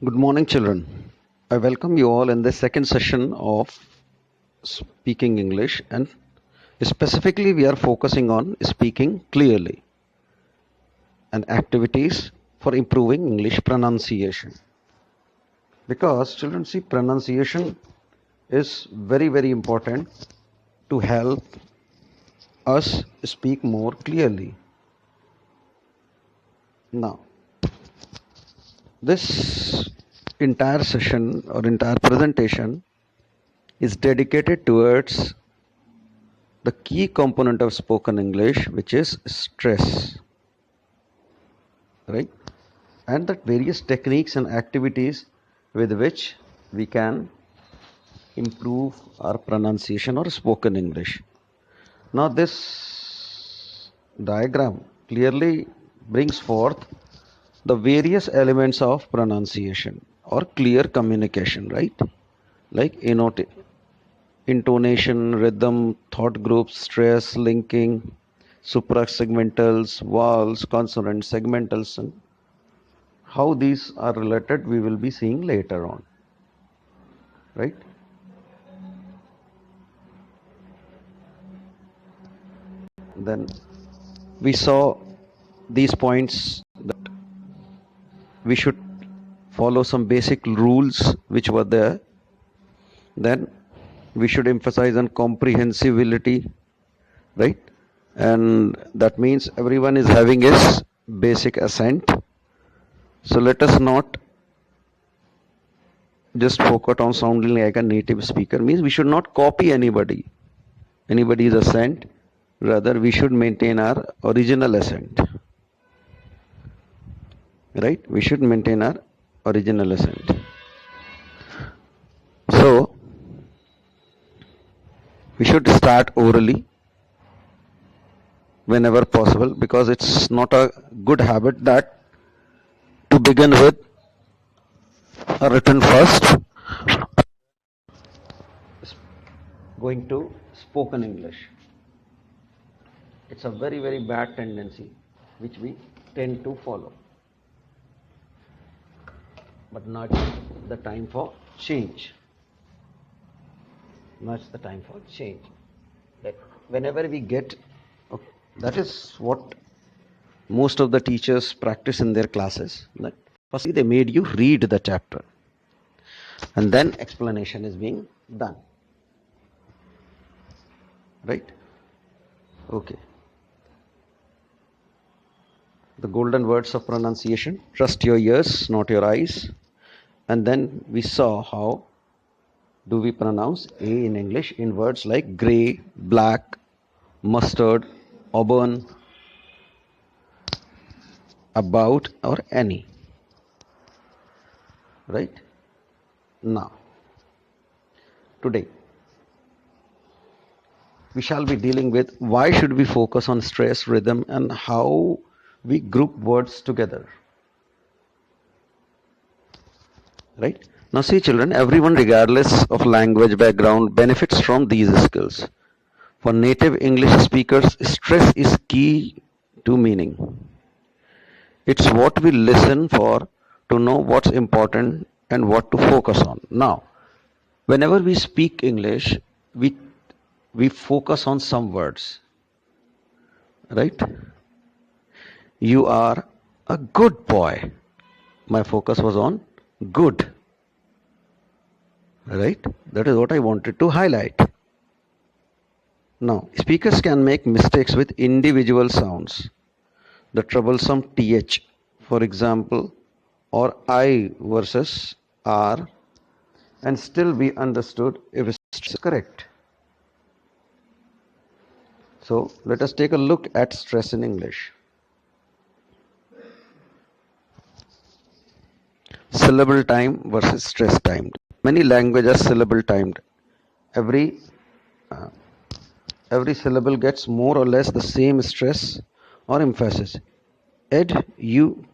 Good morning, children. I welcome you all in the second session of Speaking English, and specifically, we are focusing on speaking clearly and activities for improving English pronunciation. Because, children, see, pronunciation is very, very important to help us speak more clearly. Now, this entire session or entire presentation is dedicated towards the key component of spoken English, which is stress, right? And the various techniques and activities with which we can improve our pronunciation or spoken English. Now, this diagram clearly brings forth the various elements of pronunciation or clear communication, right? Like intonation, rhythm, thought groups, stress, linking, suprasegmentals, vowels, consonants, segmentals, and how these are related we will be seeing later on, right? Then we saw these points that we should follow some basic rules which were there. Then we should emphasize on comprehensibility, right? And that means everyone is having his basic accent. So let us not just focus on sounding like a native speaker. Means we should not copy anybody's accent. Rather, we should maintain our original accent. Right? We should maintain our original accent. So, we should start orally whenever possible, because it's not a good habit that to begin with a written first, going to spoken English. It's a very, very bad tendency which we tend to follow. But now it's the time for change. Now it's the time for change. That whenever we get, okay, that is what most of the teachers practice in their classes. That firstly, they made you read the chapter, and then explanation is being done. Right? Okay. The golden words of pronunciation: trust your ears, not your eyes. And then we saw how do we pronounce A in English in words like grey, black, mustard, auburn, about, or any. Right? Now, today we shall be dealing with why should we focus on stress, rhythm, and how we group words together. Right? Now see, children, everyone regardless of language background benefits from these skills. For native English speakers, stress is key to meaning. It's what we listen for to know what's important and what to focus on. Now, whenever we speak English, we focus on some words. Right? You are a good boy. My focus was on good. Right? That is what I wanted to highlight. Now, speakers can make mistakes with individual sounds. The troublesome th, for example, or I versus R, and still be understood if it's correct. So, let us take a look at stress in English. Syllable time versus stress timed. Many languages are syllable timed. Every syllable gets more or less the same stress or emphasis. Education.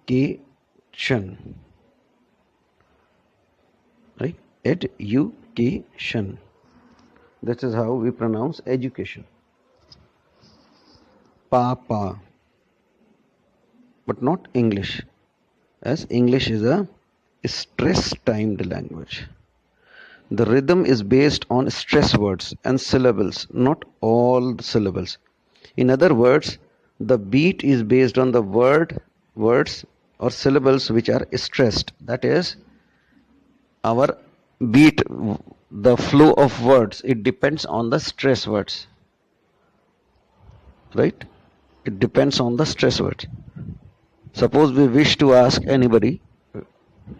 Right? Education. This is how we pronounce education. Papa. But not English, as English is a stress timed language. The rhythm is based on stress words and syllables, not all the syllables. In other words, the beat is based on the words or syllables which are stressed. That is, our beat, the flow of words, it depends on the stress words, right? It depends on the stress words. Suppose we wish to ask anybody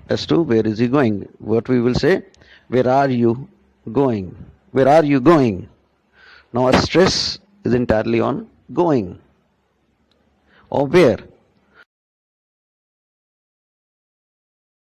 as to where is he going, what we will say, where are you going? Where are you going? Now our stress is entirely on going or where.